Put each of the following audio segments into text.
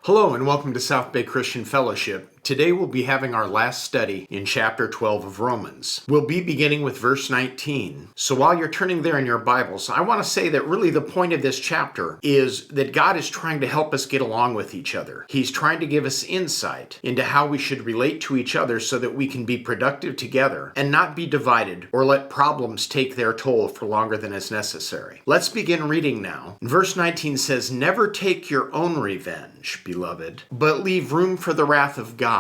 Hello and welcome to South Bay Christian Fellowship. Today we'll be having our last study in chapter 12 of Romans. We'll be beginning with verse 19. So while you're turning there in your Bibles, I want to say that really the point of this chapter is that God is trying to help us get along with each other. He's trying to give us insight into how we should relate to each other so that we can be productive together and not be divided or let problems take their toll for longer than is necessary. Let's begin reading now. Verse 19 says, "Never take your own revenge, beloved, but leave room for the wrath of God.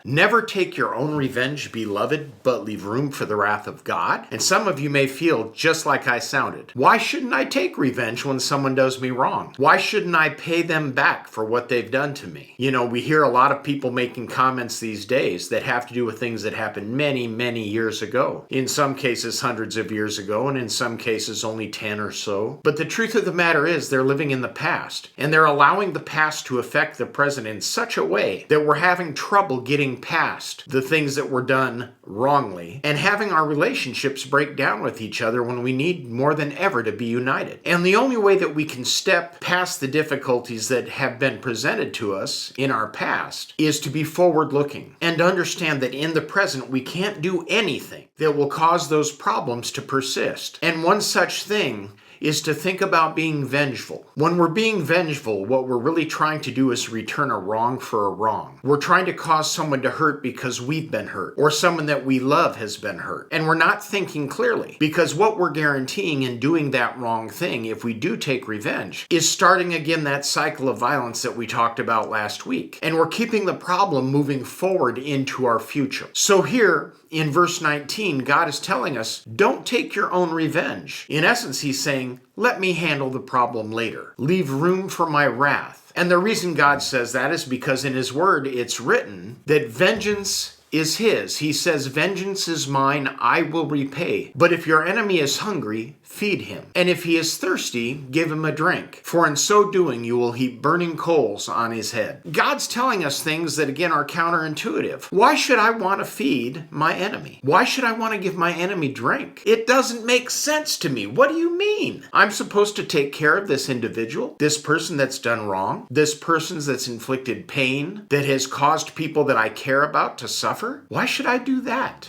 Never take your own revenge, beloved, but leave room for the wrath of God." And some of you may feel just like I sounded. Why shouldn't I take revenge when someone does me wrong? Why shouldn't I pay them back for what they've done to me? You know, we hear a lot of people making comments these days that have to do with things that happened many, many years ago. In some cases, hundreds of years ago, and in some cases, only 10 or so. But the truth of the matter is they're living in the past, and they're allowing the past to affect the present in such a way that we're having trouble getting past the things that were done wrongly and having our relationships break down with each other when we need more than ever to be united. And the only way that we can step past the difficulties that have been presented to us in our past is to be forward-looking and understand that in the present we can't do anything that will cause those problems to persist. And one such thing is to think about being vengeful. When we're being vengeful, what we're really trying to do is return a wrong for a wrong. We're trying to cause someone to hurt because we've been hurt, or someone that we love has been hurt. And we're not thinking clearly, because what we're guaranteeing in doing that wrong thing, if we do take revenge, is starting again that cycle of violence that we talked about last week. And we're keeping the problem moving forward into our future. So here, in verse 19, God is telling us, don't take your own revenge. In essence, he's saying, let me handle the problem later. Leave room for my wrath. And the reason God says that is because in his word, it's written that vengeance is his. He says, vengeance is mine, I will repay. But if your enemy is hungry, feed him. And if he is thirsty, give him a drink. For in so doing, you will heap burning coals on his head. God's telling us things that, again, are counterintuitive. Why should I want to feed my enemy? Why should I want to give my enemy drink? It doesn't make sense to me. What do you mean? I'm supposed to take care of this individual, this person that's done wrong, this person that's inflicted pain, that has caused people that I care about to suffer? Why should I do that?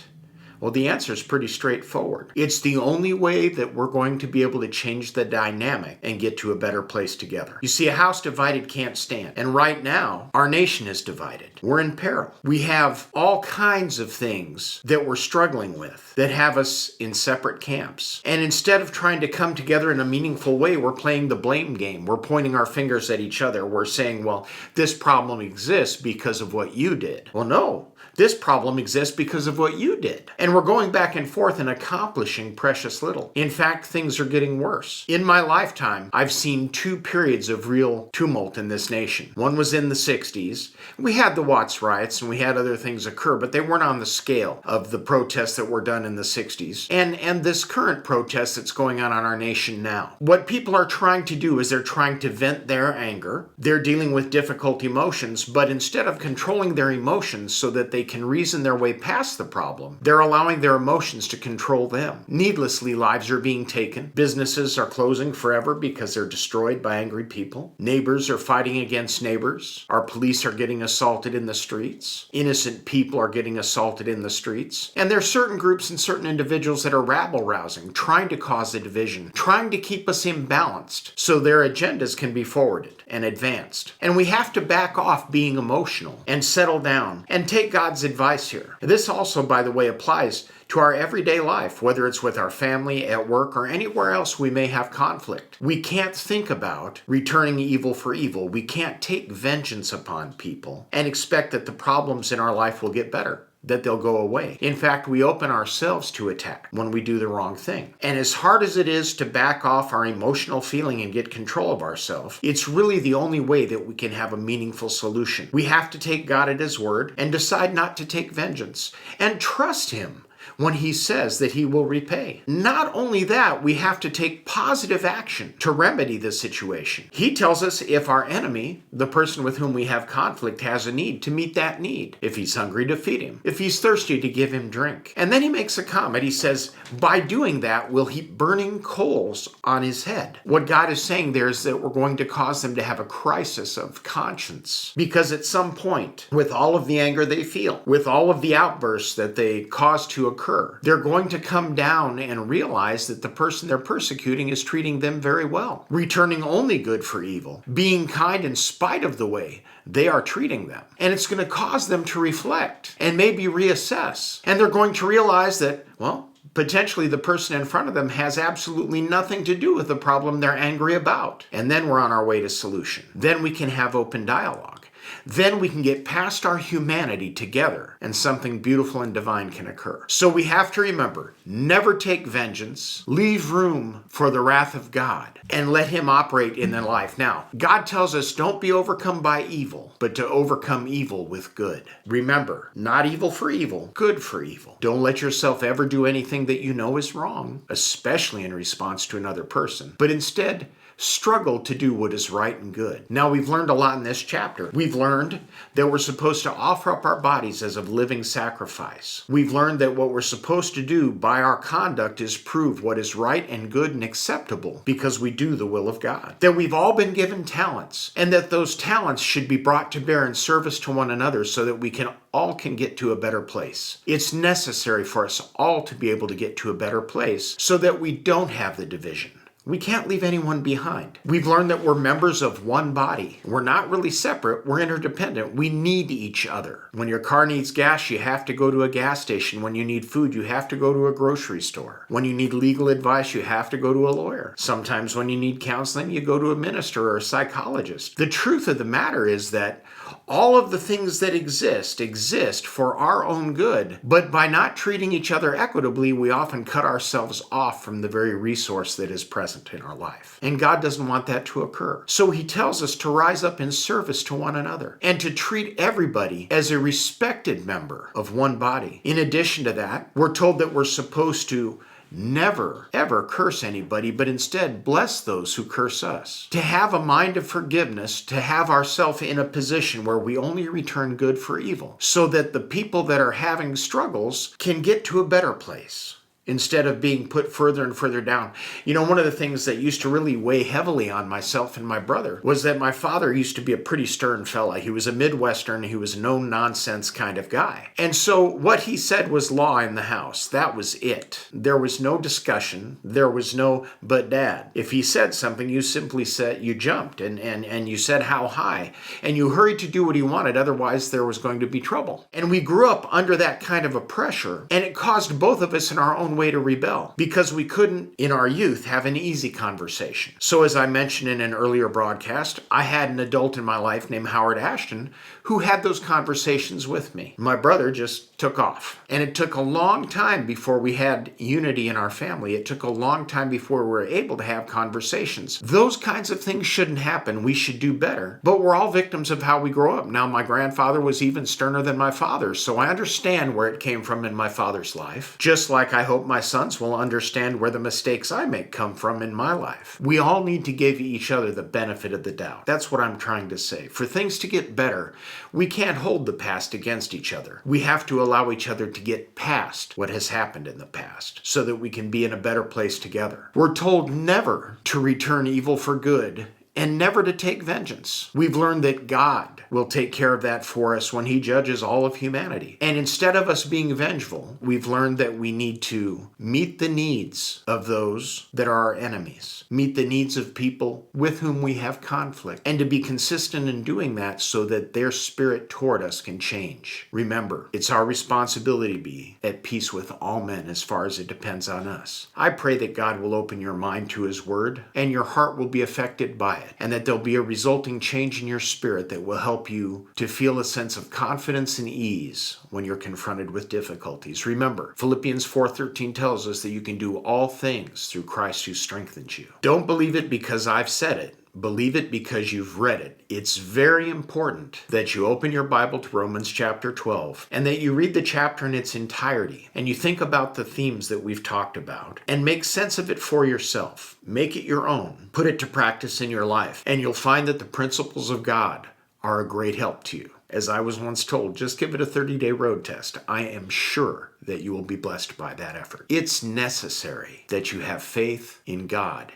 Well, the answer is pretty straightforward. It's the only way that we're going to be able to change the dynamic and get to a better place together. You see, a house divided can't stand. And right now, our nation is divided. We're in peril. We have all kinds of things that we're struggling with that have us in separate camps. And instead of trying to come together in a meaningful way, we're playing the blame game. We're pointing our fingers at each other. We're saying, well, this problem exists because of what you did. Well, no. This problem exists because of what you did. And we're going back and forth and accomplishing precious little. In fact, things are getting worse. In my lifetime, I've seen two periods of real tumult in this nation. One was in the 60s. We had the Watts riots and we had other things occur, but they weren't on the scale of the protests that were done in the 60s. And this current protest that's going on in our nation now. What people are trying to do is they're trying to vent their anger. They're dealing with difficult emotions, but instead of controlling their emotions so that they can reason their way past the problem, they're allowing their emotions to control them. Needlessly, lives are being taken. Businesses are closing forever because they're destroyed by angry people. Neighbors are fighting against neighbors. Our police are getting assaulted in the streets. Innocent people are getting assaulted in the streets. And there are certain groups and certain individuals that are rabble-rousing, trying to cause a division, trying to keep us imbalanced so their agendas can be forwarded and advanced. And we have to back off being emotional and settle down and take God's advice here. This also, by the way, applies to our everyday life, whether it's with our family, at work, or anywhere else we may have conflict. We can't think about returning evil for evil. We can't take vengeance upon people and expect that the problems in our life will get better, that they'll go away. In fact, we open ourselves to attack when we do the wrong thing. And as hard as it is to back off our emotional feeling and get control of ourselves, it's really the only way that we can have a meaningful solution. We have to take God at his word and decide not to take vengeance and trust him when he says that he will repay. Not only that, we have to take positive action to remedy the situation. He tells us if our enemy, the person with whom we have conflict, has a need, to meet that need. If he's hungry, to feed him. If he's thirsty, to give him drink. And then he makes a comment. He says, by doing that, we'll heap burning coals on his head. What God is saying there is that we're going to cause them to have a crisis of conscience. Because at some point, with all of the anger they feel, with all of the outbursts that they cause to occur, they're going to come down and realize that the person they're persecuting is treating them very well, returning only good for evil, being kind in spite of the way they are treating them. And it's going to cause them to reflect and maybe reassess. And they're going to realize that, well, potentially the person in front of them has absolutely nothing to do with the problem they're angry about. And then we're on our way to solution. Then we can have open dialogue. Then we can get past our humanity together and something beautiful and divine can occur. So we have to remember, never take vengeance, leave room for the wrath of God, and let him operate in their life. Now, God tells us don't be overcome by evil, but to overcome evil with good. Remember, not evil for evil, good for evil. Don't let yourself ever do anything that you know is wrong, especially in response to another person, but instead, struggle to do what is right and good. Now, we've learned a lot in this chapter. We've learned that we're supposed to offer up our bodies as a living sacrifice. We've learned that what we're supposed to do by our conduct is prove what is right and good and acceptable because we do the will of God. That we've all been given talents and that those talents should be brought to bear in service to one another so that we all can get to a better place. It's necessary for us all to be able to get to a better place so that we don't have the division. We can't leave anyone behind. We've learned that we're members of one body. We're not really separate. We're interdependent. We need each other. When your car needs gas, you have to go to a gas station. When you need food, you have to go to a grocery store. When you need legal advice, you have to go to a lawyer. Sometimes when you need counseling, you go to a minister or a psychologist. The truth of the matter is that all of the things that exist for our own good, but by not treating each other equitably, we often cut ourselves off from the very resource that is present in our life. And God doesn't want that to occur. So he tells us to rise up in service to one another and to treat everybody as a respected member of one body. In addition to that, we're told that we're supposed to never, ever curse anybody, but instead bless those who curse us. To have a mind of forgiveness, to have ourselves in a position where we only return good for evil, so that the people that are having struggles can get to a better place instead of being put further and further down. You know, one of the things that used to really weigh heavily on myself and my brother was that my father used to be a pretty stern fella. He was a Midwestern, he was a no-nonsense kind of guy. And so what he said was law in the house. That was it. There was no discussion. There was no, but Dad. If he said something, you simply said, you jumped and you said how high. And you hurried to do what he wanted, otherwise there was going to be trouble. And we grew up under that kind of a pressure, and it caused both of us in our own way to rebel because we couldn't, in our youth, have an easy conversation. So as I mentioned in an earlier broadcast, I had an adult in my life named Howard Ashton who had those conversations with me. My brother just took off. And it took a long time before we had unity in our family. It took a long time before we were able to have conversations. Those kinds of things shouldn't happen. We should do better. But we're all victims of how we grow up. Now, my grandfather was even sterner than my father, so I understand where it came from in my father's life. Just like I hope my sons will understand where the mistakes I make come from in my life. We all need to give each other the benefit of the doubt. That's what I'm trying to say. For things to get better, we can't hold the past against each other. We have to allow each other to get past what has happened in the past so that we can be in a better place together. We're told never to return evil for good and never to take vengeance. We've learned that God will take care of that for us when he judges all of humanity. And instead of us being vengeful, we've learned that we need to meet the needs of those that are our enemies, meet the needs of people with whom we have conflict, and to be consistent in doing that so that their spirit toward us can change. Remember, it's our responsibility to be at peace with all men as far as it depends on us. I pray that God will open your mind to his word and your heart will be affected by it, and that there'll be a resulting change in your spirit that will help you to feel a sense of confidence and ease when you're confronted with difficulties. Remember, Philippians 4:13 tells us that you can do all things through Christ who strengthens you. Don't believe it because I've said it, Believe it because you've read it. It's very important that you open your Bible to Romans chapter 12 and that you read the chapter in its entirety and you think about the themes that we've talked about and make sense of it for yourself. Make it your own. Put it to practice in your life, and you'll find that the principles of God are a great help to you. As I was once told, just give it a 30-day road test. I am sure that you will be blessed by that effort. It's necessary that you have faith in God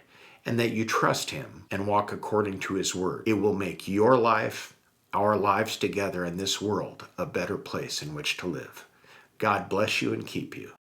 and that you trust Him and walk according to His word. It will make your life, our lives together in this world, a better place in which to live. God bless you and keep you.